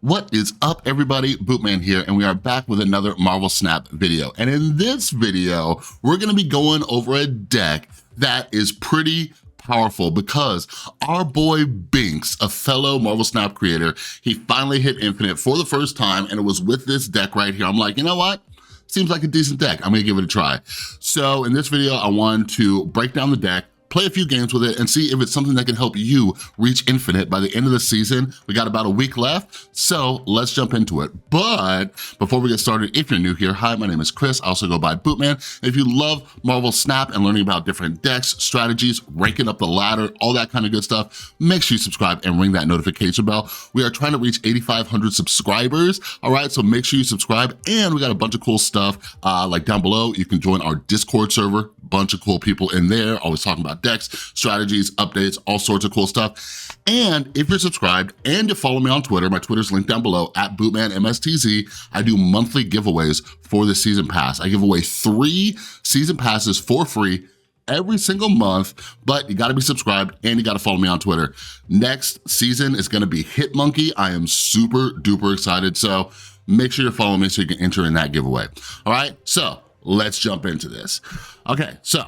What is up, everybody? Bootman here, and we are back with another Marvel Snap video. And in this video, we're gonna be going over a deck that is pretty powerful because our boy Bynx, a fellow Marvel Snap creator, he finally hit Infinite for the first time, and it was with this deck right here. I'm like, you know what? Seems like a decent deck. I'm gonna give it a try. So in this video, I wanted to break down the deck, play a few games with it, and see if it's something that can help you reach Infinite by the end of the season. We got about a week left, so let's jump into it. But before we get started, if you're new here, hi, my name is Chris. I also go by Bootman. If you love Marvel Snap and learning about different decks, strategies, ranking up the ladder, all that kind of good stuff, make sure you subscribe and ring that notification bell. We are trying to reach 8,500 subscribers, all right? So make sure you subscribe, and we got a bunch of cool stuff, like down below, you can join our Discord server, bunch of cool people in there, always talking about decks, strategies, updates, all sorts of cool stuff. And if you're subscribed and you follow me on Twitter, my Twitter's linked down below, @BootmanMSTZ, I do monthly giveaways for the season pass. I give away 3 season passes for free every single month, but you gotta be subscribed and you gotta follow me on Twitter. Next season is gonna be Hitmonkey. I am super duper excited, so make sure you're following me so you can enter in that giveaway. All right, so let's jump into this. Okay, so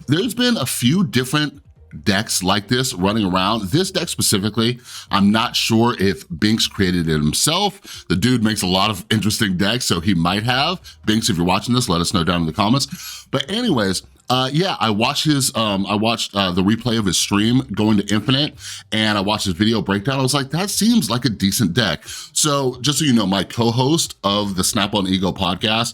there's been a few different decks like this running around. This deck specifically, I'm not sure if Bynx created it himself. The dude makes a lot of interesting decks, so he might have. Bynx, if you're watching this, let us know down in the comments. But anyways, yeah, I watched the replay of his stream going to Infinite, and I watched his video breakdown. I was like, that seems like a decent deck. So just so you know, my co-host of the Snap on Ego podcast,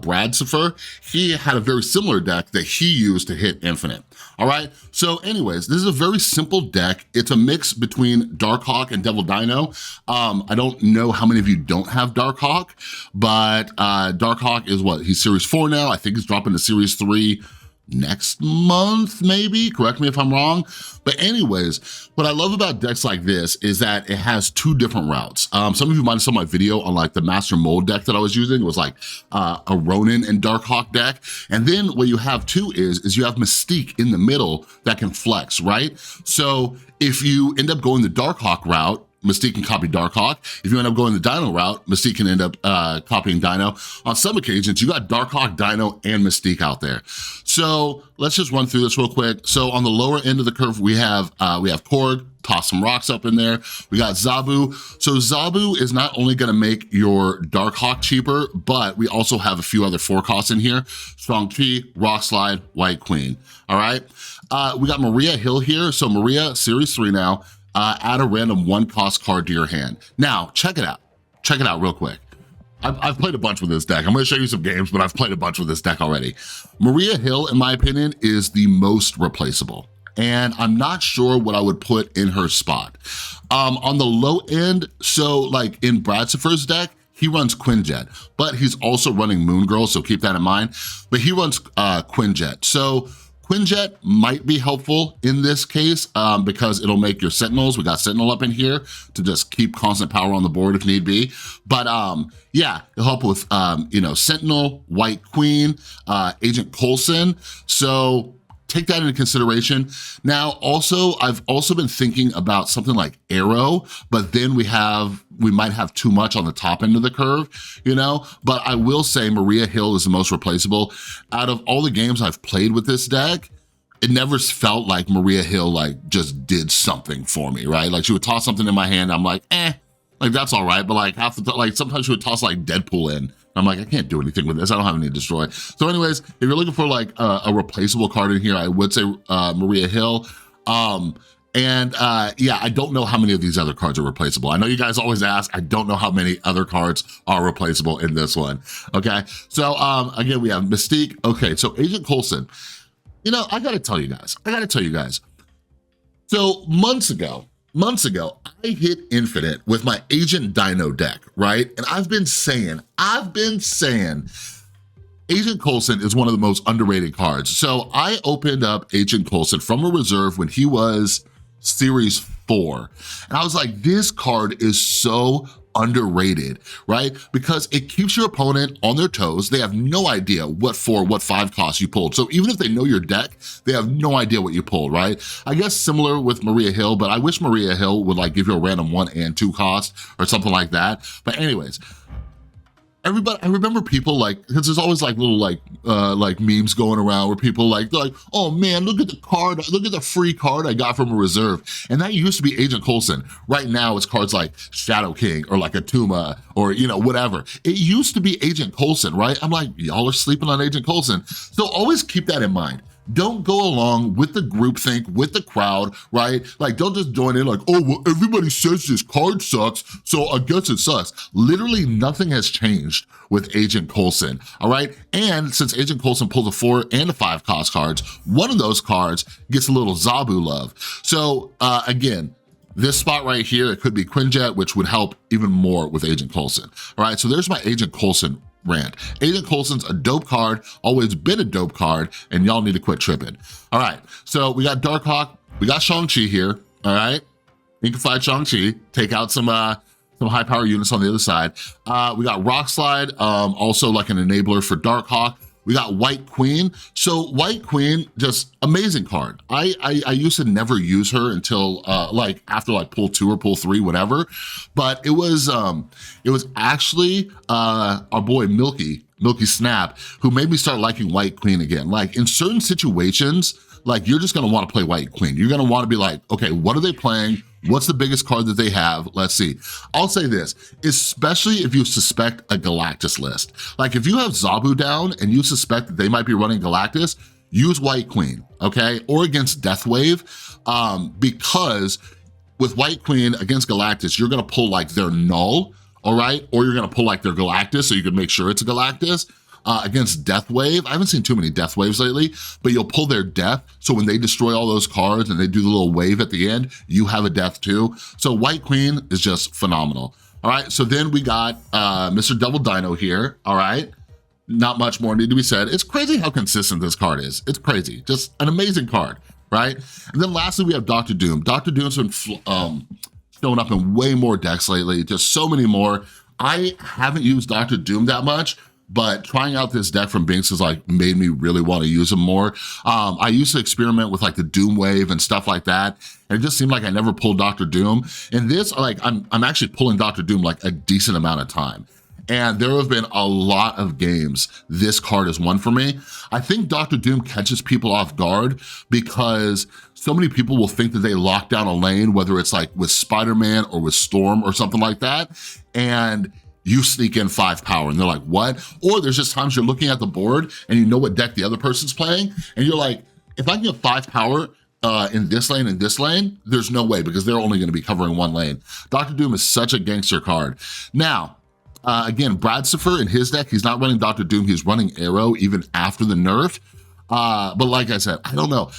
Brad Sifer, he had a very similar deck that he used to hit Infinite. All right, so anyways, this is a very simple deck. It's a mix between Darkhawk and Devil Dino. I don't know how many of you don't have Darkhawk, but Darkhawk is what? He's Series 4 now. I think he's dropping to Series 3 next month, maybe, correct me if I'm wrong. But anyways, what I love about decks like this is that it has 2 different routes. Some of you might have saw my video on like the Master Mold deck that I was using. It was like a Ronin and Darkhawk deck. And then what you have too is you have Mystique in the middle that can flex, right? So if you end up going the Darkhawk route, Mystique can copy Darkhawk. If you end up going the Dino route, Mystique can end up copying Dino. On some occasions, you got Darkhawk, Dino, and Mystique out there. So let's just run through this real quick. So on the lower end of the curve, we have Korg, toss some rocks up in there. We got Zabu. So Zabu is not only gonna make your Darkhawk cheaper, but we also have a few other 4 costs in here. Strong Chi, Rock Slide, White Queen, all right? We got Maria Hill here. So Maria, Series 3 now, add a random 1-cost card to your hand. Now, check it out. Check it out real quick. I've played a bunch with this deck. I'm gonna show you some games, but I've played a bunch with this deck already. Maria Hill, in my opinion, is the most replaceable, and I'm not sure what I would put in her spot. On the low end, so like in Brad Sifer's deck, he runs Quinjet, but he's also running Moon Girl, so keep that in mind. But he runs Quinjet. So Quinjet might be helpful in this case because it'll make your Sentinels, we got Sentinel up in here to just keep constant power on the board if need be. But yeah, it'll help with, you know, Sentinel, White Queen, Agent Coulson. So take that into consideration. Now, also, I've also been thinking about something like Arrow, but then we might have too much on the top end of the curve, you know? But I will say Maria Hill is the most replaceable. Out of all the games I've played with this deck, it never felt like Maria Hill like just did something for me, right? Like she would toss something in my hand, I'm like, like that's all right. But like sometimes she would toss like Deadpool in. I'm like, I can't do anything with this. I don't have any to destroy. So anyways, if you're looking for like a replaceable card in here, I would say Maria Hill. Yeah, I don't know how many of these other cards are replaceable. I know you guys always ask, I don't know how many other cards are replaceable in this one, okay? So again, we have Mystique. Okay, so Agent Coulson, you know, I gotta tell you guys. So months ago, I hit Infinite with my Agent Dino deck, right? And I've been saying, Agent Coulson is one of the most underrated cards. So I opened up Agent Coulson from a reserve when he was Series 4. And I was like, this card is so underrated, right? Because it keeps your opponent on their toes. They have no idea what 4, what 5 costs you pulled. So even if they know your deck, they have no idea what you pulled, right? I guess similar with Maria Hill, but I wish Maria Hill would like give you a random 1 and 2 cost or something like that. But anyways, everybody, I remember people like, because there's always like little like memes going around where people they're like, oh man, look at the card, look at the free card I got from a reserve. And that used to be Agent Coulson. Right now it's cards like Shadow King or like Atuma or, you know, whatever. It used to be Agent Coulson, right? I'm like, y'all are sleeping on Agent Coulson. So always keep that in mind. Don't go along with the groupthink, with the crowd, right? Like, don't just join in like, oh, well, everybody says this card sucks, so I guess it sucks. Literally nothing has changed with Agent Coulson, all right? And since Agent Coulson pulled a 4 and a 5 cost cards, one of those cards gets a little Zabu love. So again, this spot right here, it could be Quinjet, which would help even more with Agent Coulson, all right? So there's my Agent Coulson rant. Agent Coulson's a dope card, always been a dope card, and y'all need to quit tripping. All right, so we got Darkhawk, we got Shang-Chi here, all right? You can fight Shang-Chi, take out some high power units on the other side. We got Rock Slide, also like an enabler for Darkhawk. We got White Queen. So White Queen, just amazing card. I used to never use her until like after like pull 2 or pull 3, whatever. But it was actually our boy Milky Snap who made me start liking White Queen again. Like in certain situations, like you're just gonna wanna play White Queen. You're gonna wanna be like, okay, what are they playing? What's the biggest card that they have? Let's see. I'll say this, especially if you suspect a Galactus list. Like if you have Zabu down and you suspect that they might be running Galactus, use White Queen, okay? Or against Deathwave, because with White Queen against Galactus, you're gonna pull like their Null, all right? Or you're gonna pull like their Galactus so you can make sure it's a Galactus. Against Deathwave, I haven't seen too many Deathwaves lately, but you'll pull their Death, so when they destroy all those cards and they do the little wave at the end, you have a Death too. So White Queen is just phenomenal. All right, so then we got Mr. Devil Dino here, all right? Not much more need to be said. It's crazy how consistent this card is. It's crazy, just an amazing card, right? And then lastly, we have Dr. Doom. Dr. Doom's been showing up in way more decks lately, just so many more. I haven't used Dr. Doom that much, but trying out this deck from Bynx has like made me really want to use them more. I used to experiment with like the Doom Wave and stuff like that, and it just seemed like I never pulled Dr. Doom. And this, like, I'm actually pulling Dr. Doom like a decent amount of time. And there have been a lot of games this card has won for me. I think Dr. Doom catches people off guard because so many people will think that they lock down a lane, whether it's like with Spider-Man or with Storm or something like that, and you sneak in 5 power and they're like, what? Or there's just times you're looking at the board and you know what deck the other person's playing and you're like, if I can get 5 power in this lane and this lane, there's no way because they're only gonna be covering 1 lane. Dr. Doom is such a gangster card. Now, again, Brad Siffer in his deck, he's not running Dr. Doom, he's running Arrow even after the nerf. But like I said, I don't know.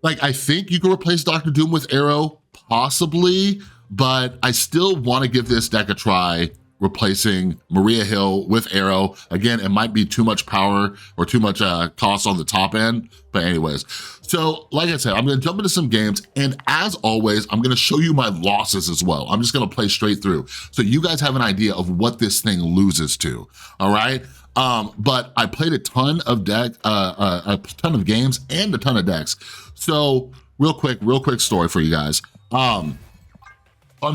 Like, I think you can replace Dr. Doom with Arrow, possibly, but I still wanna give this deck a try, replacing Maria Hill with Arrow. Again, it might be too much power or too much cost on the top end, but anyways. So like I said, I'm gonna jump into some games, and as always, I'm gonna show you my losses as well. I'm just gonna play straight through, so you guys have an idea of what this thing loses to, all right? But I played a ton of games and a ton of decks. So real quick story for you guys. I'm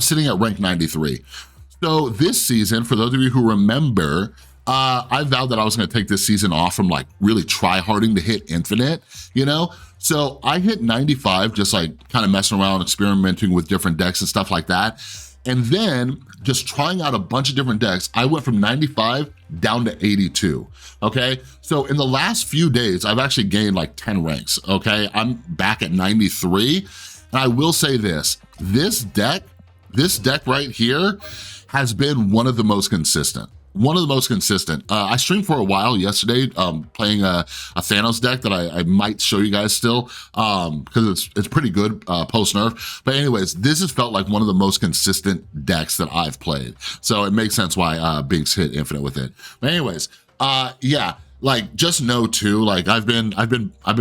sitting at rank 93. So this season, for those of you who remember, I vowed that I was gonna take this season off from like really try-harding to hit infinite, you know? So I hit 95, just like kind of messing around, experimenting with different decks and stuff like that. And then just trying out a bunch of different decks, I went from 95 down to 82, okay? So in the last few days, I've actually gained like 10 ranks, okay? I'm back at 93, and I will say this deck right here has been one of the most consistent. I streamed for a while yesterday playing a Thanos deck that I might show you guys still because it's pretty good post-nerf. But anyways, this has felt like one of the most consistent decks that I've played. So it makes sense why Bynx hit infinite with it. But anyways, yeah, like, just know too, like I've been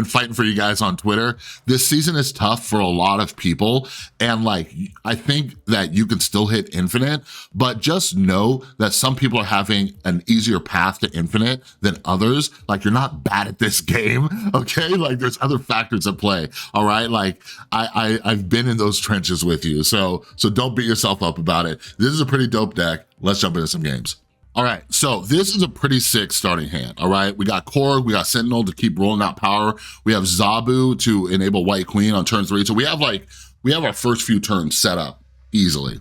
fighting for you guys on Twitter. This season is tough for a lot of people. And like, I think that you can still hit infinite, but just know that some people are having an easier path to infinite than others. Like, you're not bad at this game, okay? Like, there's other factors at play, all right? Like, I've been in those trenches with you. So don't beat yourself up about it. This is a pretty dope deck. Let's jump into some games. All right, so this is a pretty sick starting hand, all right? We got Korg, we got Sentinel to keep rolling out power. We have Zabu to enable White Queen on turn 3. So we have our first few turns set up easily.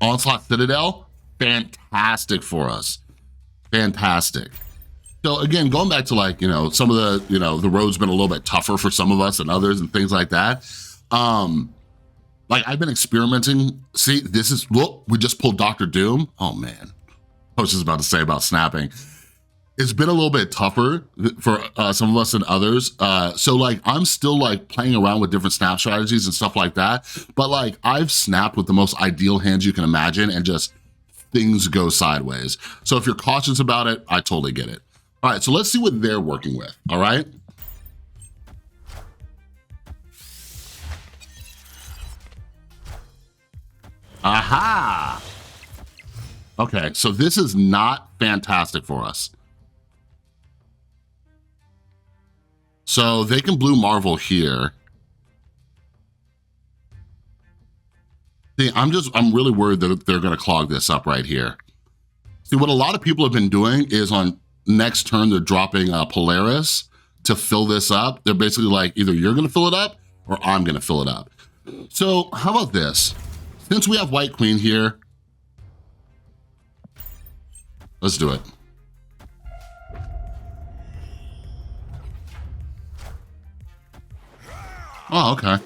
Onslaught Citadel, fantastic for us, fantastic. So again, going back to like, some of the, the road's been a little bit tougher for some of us and others and things like that. Like I've been experimenting. See, look, we just pulled Dr. Doom. Oh man, I was just about to say about snapping. It's been a little bit tougher for some of us and others. So like, I'm still like playing around with different snap strategies and stuff like that. But like, I've snapped with the most ideal hands you can imagine and just things go sideways. So if you're cautious about it, I totally get it. All right, so let's see what they're working with, all right? Aha! Okay, so this is not fantastic for us. So they can blue Marvel here. See, I'm really worried that they're gonna clog this up right here. See, what a lot of people have been doing is on next turn, they're dropping Polaris to fill this up. They're basically like, either you're gonna fill it up or I'm gonna fill it up. So how about this? Since we have White Queen here, let's do it. Oh, okay.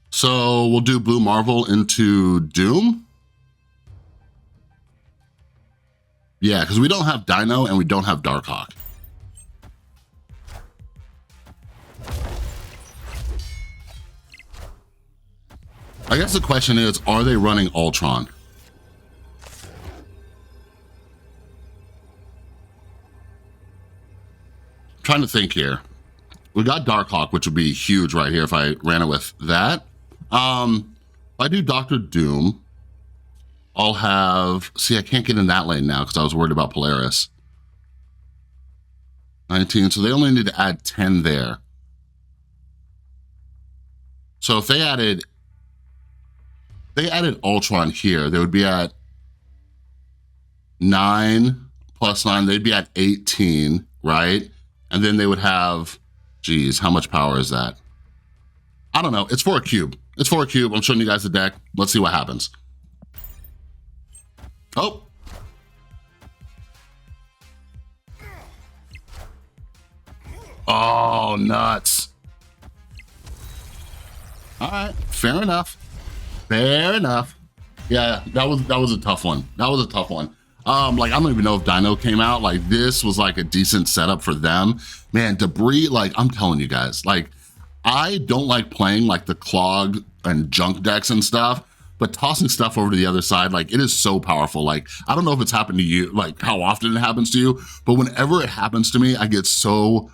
So we'll do Blue Marvel into Doom. Yeah, because we don't have Dino and we don't have Darkhawk. I guess the question is, are they running Ultron? I'm trying to think here. We got Darkhawk, which would be huge right here if I ran it with that. If I do Dr. Doom, I'll have, see, I can't get in that lane now because I was worried about Polaris. 19, so they only need to add 10 there. So if they added Ultron here, they would be at 9 plus 9, they'd be at 18, right? And then they would have, geez, how much power is that? I don't know, it's for a cube. It's for a cube. I'm showing you guys the deck. Let's see what happens. Oh. Oh, nuts. All right, fair enough. Fair enough. Yeah, that was a tough one. That was a tough one. Like, I don't even know if Dino came out. Like, this was like a decent setup for them. Man, Debris, like, I'm telling you guys, like, I don't like playing like the clog and junk decks and stuff, but tossing stuff over to the other side, like, it is so powerful. Like, I don't know if it's happened to you, like how often it happens to you, but whenever it happens to me, I get so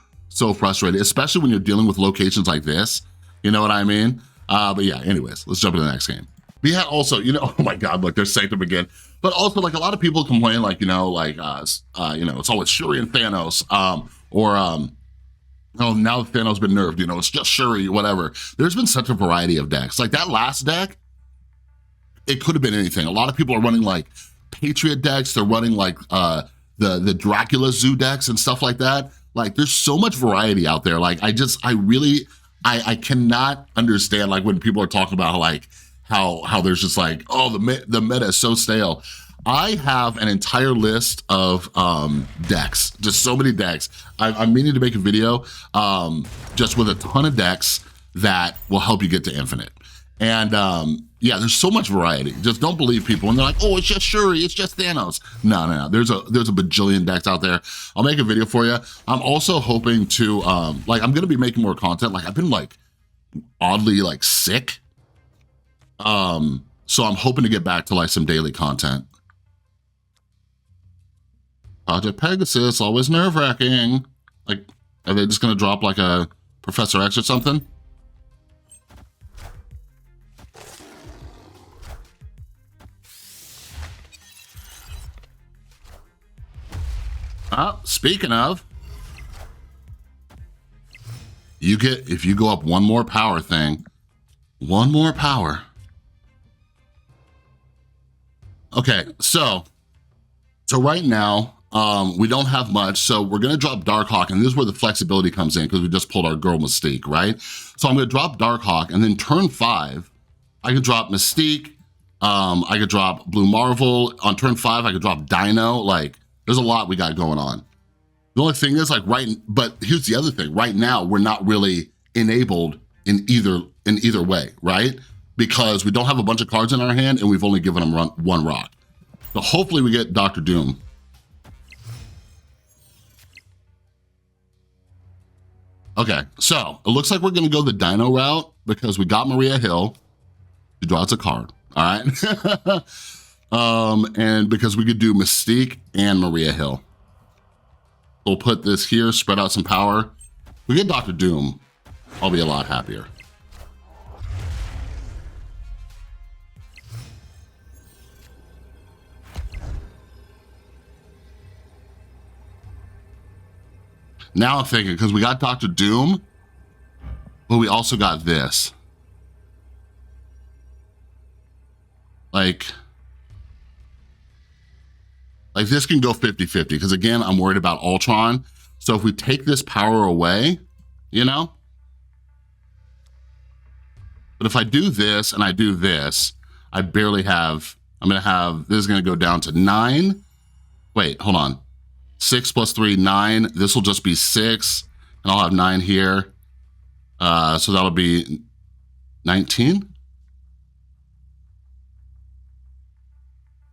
frustrated, especially when you're dealing with locations like this. You know what I mean? But yeah, anyways, let's jump into the next game. We had also, oh my God, look, there's Sanctum again. But also, like, a lot of people complain, like, it's always Shuri and Thanos, oh, now Thanos been nerfed, it's just Shuri, whatever. There's been such a variety of decks. Like that last deck, it could have been anything. A lot of people are running like Patriot decks. They're running like the Dracula Zoo decks and stuff like that. Like there's so much variety out there. Like I cannot understand like when people are talking about like how there's just like, oh, the meta is so stale. I have an entire list of decks, just so many decks. I'm meaning to make a video just with a ton of decks that will help you get to infinite. And yeah, there's so much variety. Just don't believe people when they're like, oh, it's just Shuri, it's just Thanos. No. There's a bajillion decks out there. I'll make a video for you. I'm also hoping to, like, I'm gonna be making more content. Like, I've been like oddly like sick. So I'm hoping to get back to like some daily content. Project Pegasus, always nerve-wracking. Like, are they just gonna drop like a Professor X or something? Speaking of, you get, if you go up one more power thing, one more power. Okay, so right now, we don't have much, so we're gonna drop Darkhawk, and this is where the flexibility comes in, because we just pulled our girl Mystique, right? So I'm gonna drop Darkhawk, and then turn 5, I could drop Mystique, I could drop Blue Marvel. On turn 5, I could drop Dino. Like, there's a lot we got going on. The only thing is, like, but here's the other thing. Right now, we're not really enabled in either way, right? Because we don't have a bunch of cards in our hand, and we've only given them one rock. So hopefully we get Dr. Doom. Okay, so it looks like we're gonna go the Dino route because we got Maria Hill. She draws a card, all right? And because we could do Mystique and Maria Hill. We'll put this here, spread out some power. If we get Dr. Doom, I'll be a lot happier. Now I'm thinking, because we got Dr. Doom, but we also got this. Like this can go 50-50, because again, I'm worried about Ultron. So if we take this power away, you know? But if I do this and I do this, I barely have, this is gonna go down to 9. Wait, hold on. 6 plus 3, 9. This will just be 6, and I'll have 9 here. So that'll be 19.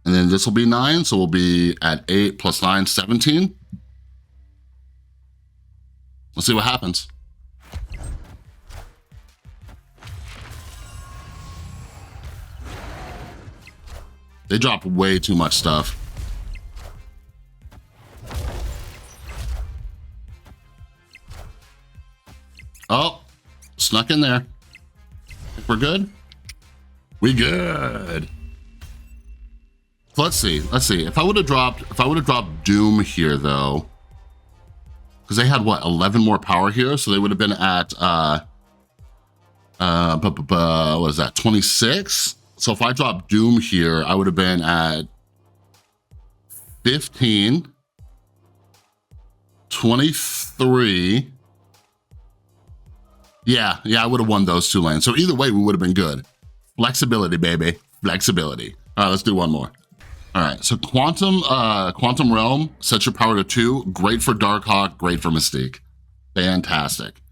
And then this will be 9, so we'll be at 8 plus 9, 17. Let's see what happens. They dropped way too much stuff. Oh, snuck in there. Think we're good? We good. Let's see. If I would have dropped Doom here though, because they had what, 11 more power here, so they would have been at what is that, 26? So if I drop Doom here, I would have been at 15, 23. Yeah, I would have won those 2 lanes. So either way, we would have been good. Flexibility, baby, flexibility. All right, let's do one more. All right, so Quantum Realm sets your power to 2. Great for Darkhawk, great for Mystique. Fantastic.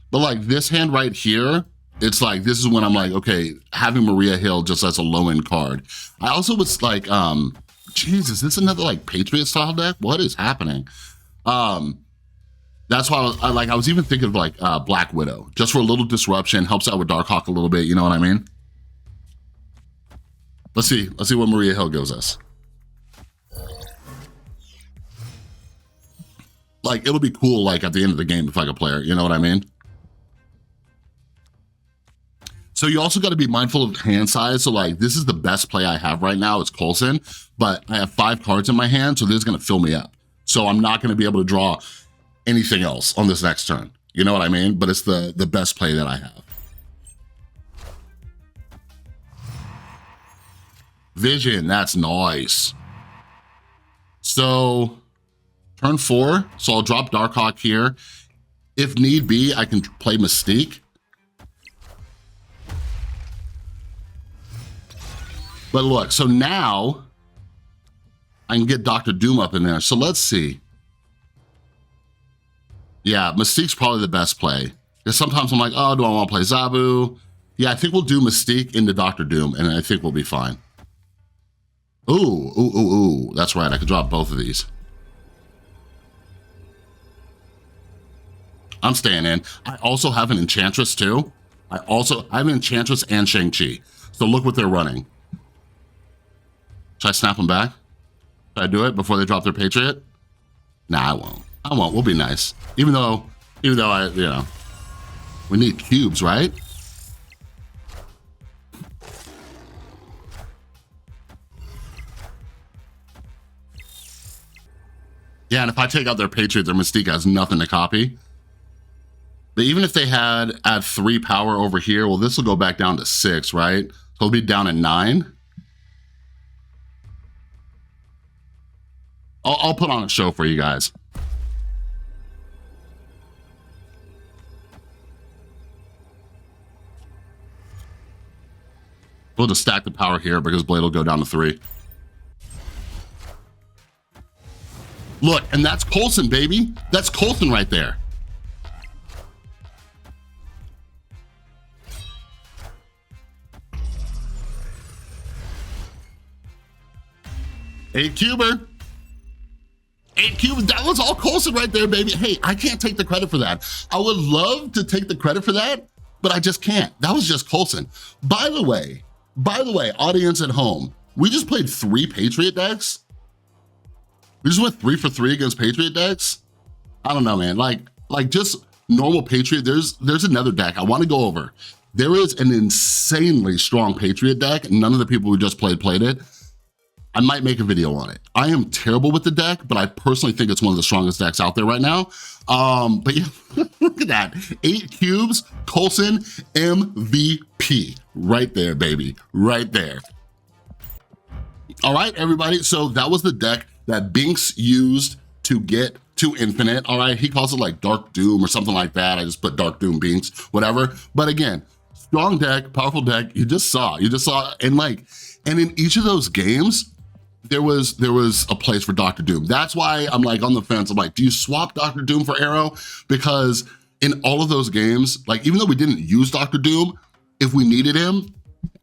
But like this hand right here, it's like, this is when I'm like, okay, having Maria Hill just as a low-end card. I also was like, Jesus, this is another like Patriot style deck? What is happening? That's why I was even thinking of like Black Widow, just for a little disruption, helps out with Darkhawk a little bit, you know what I mean? Let's see what Maria Hill gives us. Like, it'll be cool, like, at the end of the game if I could play her, you know what I mean? So you also got to be mindful of hand size. So like, this is the best play I have right now, it's Coulson, but I have 5 cards in my hand, so this is gonna fill me up. So I'm not gonna be able to draw anything else on this next turn. You know what I mean? But it's the best play that I have. Vision, that's nice. So turn 4, so I'll drop Darkhawk here. If need be, I can play Mystique. But look, so now I can get Dr. Doom up in there. So let's see. Yeah, Mystique's probably the best play. Because sometimes I'm like, oh, do I want to play Zabu? Yeah, I think we'll do Mystique into Dr. Doom, and I think we'll be fine. Ooh, that's right, I could drop both of these. I'm staying in. I also have an Enchantress too. I have an Enchantress and Shang-Chi. So look what they're running. Should I snap them back? Should I do it before they drop their Patriot? Nah, I won't. We'll be nice. Even though I, you know, we need cubes, right? Yeah, and if I take out their Patriot, their Mystique has nothing to copy. But even if they add 3 power over here, well, this will go back down to 6, right? So it'll be down at 9. I'll put on a show for you guys. We'll just stack the power here because Blade will go down to 3. Look, and that's Coulson, baby. That's Coulson right there. Eight cuber. That was all Coulson right there, baby. Hey, I can't take the credit for that. I would love to take the credit for that, but I just can't. That was just Coulson. By the way, audience at home, we just played 3 Patriot decks. We just went 3 for 3 against Patriot decks. I don't know, man. Like just normal Patriot. There's another deck I want to go over. There is an insanely strong Patriot deck. None of the people who just played it. I might make a video on it. I am terrible with the deck, but I personally think it's one of the strongest decks out there right now. But yeah, look at that. 8 cubes, Coulson, MVP. Right there, baby, right there. All right, everybody, so that was the deck that Bynx used to get to Infinite, all right? He calls it like Dark Doom or something like that. I just put Dark Doom Bynx, whatever. But again, strong deck, powerful deck, you just saw, and in each of those games, there was a place for Dr. Doom. That's why I'm like on the fence. I'm like, do you swap Dr. Doom for Arrow? Because in all of those games, like even though we didn't use Dr. Doom, if we needed him,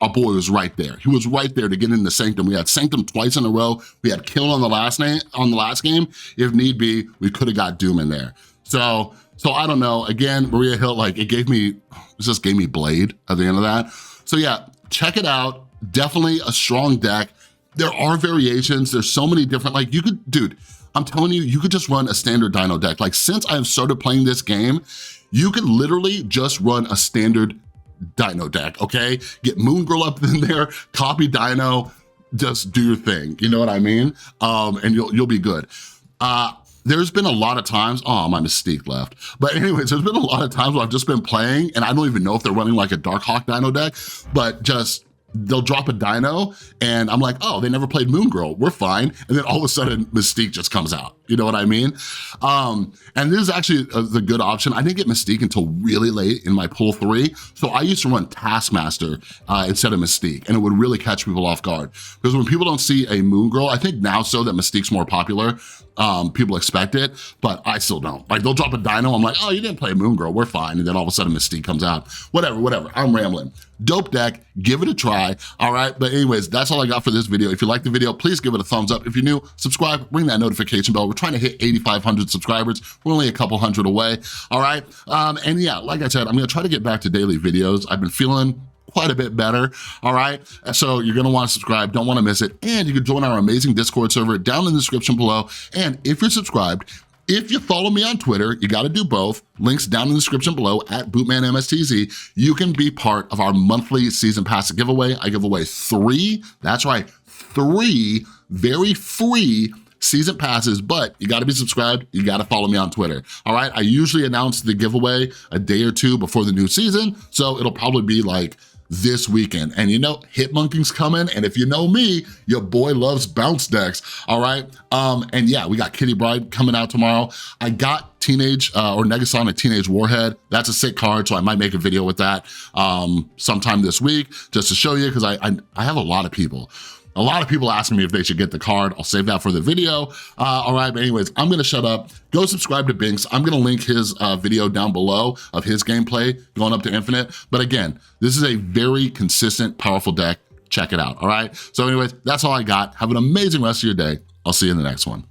our boy was right there. He was right there to get into Sanctum. We had Sanctum twice in a row. We had Kill on the last game. If need be, we could have got Doom in there. So I don't know. Again, Maria Hill, like it just gave me Blade at the end of that. So yeah, check it out. Definitely a strong deck. There are variations. There's so many different, like you could, dude, I'm telling you, you could just run a standard Dino deck. Like since I've started playing this game, you could literally just run a standard Dino deck, okay? Get Moon Girl up in there, copy Dino, just do your thing. You know what I mean? And you'll be good. There's been a lot of times, oh, my Mystique left. But anyways, there's been a lot of times where I've just been playing and I don't even know if they're running like a Darkhawk Dino deck, but just they'll drop a Dino and I'm like, oh, they never played Moon Girl, we're fine. And then all of a sudden Mystique just comes out, you know what I mean? And this is actually the good option. I didn't get Mystique until really late in my pool 3. So I used to run Taskmaster instead of Mystique, and it would really catch people off guard. Because when people don't see a Moon Girl, I think now so that Mystique's more popular, people expect it, but I still don't. Like they'll drop a Dino, I'm like, oh, you didn't play Moon Girl, we're fine. And then all of a sudden Mystique comes out. Whatever, I'm rambling. Dope deck, give it a try, all right? But anyways, that's all I got for this video. If you like the video, please give it a thumbs up. If you're new, subscribe, ring that notification bell. We're trying to hit 8,500 subscribers. We're only a couple hundred away, all right? And yeah, like I said, I'm gonna try to get back to daily videos. I've been feeling quite a bit better, all right? So you're gonna wanna subscribe, don't wanna miss it. And you can join our amazing Discord server down in the description below. And if you're subscribed, if you follow me on Twitter, you gotta do both, links down in the description below at BootmanMSTZ, you can be part of our monthly season pass giveaway. I give away 3, that's right, 3 very free season passes, but you gotta be subscribed, you gotta follow me on Twitter, all right? I usually announce the giveaway a day or 2 before the new season, so it'll probably be like this weekend. And you know, Hitmonkey's coming, and if you know me, your boy loves bounce decks, all right? And yeah, we got Kitty Bride coming out tomorrow. I got Negasonic Teenage Warhead. That's a sick card, so I might make a video with that sometime this week, just to show you, because I have a lot of people A lot of people asking me if they should get the card. I'll save that for the video. All right, but anyways, I'm gonna shut up. Go subscribe to Bynx. I'm gonna link his video down below of his gameplay going up to Infinite. But again, this is a very consistent, powerful deck. Check it out, all right? So anyways, that's all I got. Have an amazing rest of your day. I'll see you in the next one.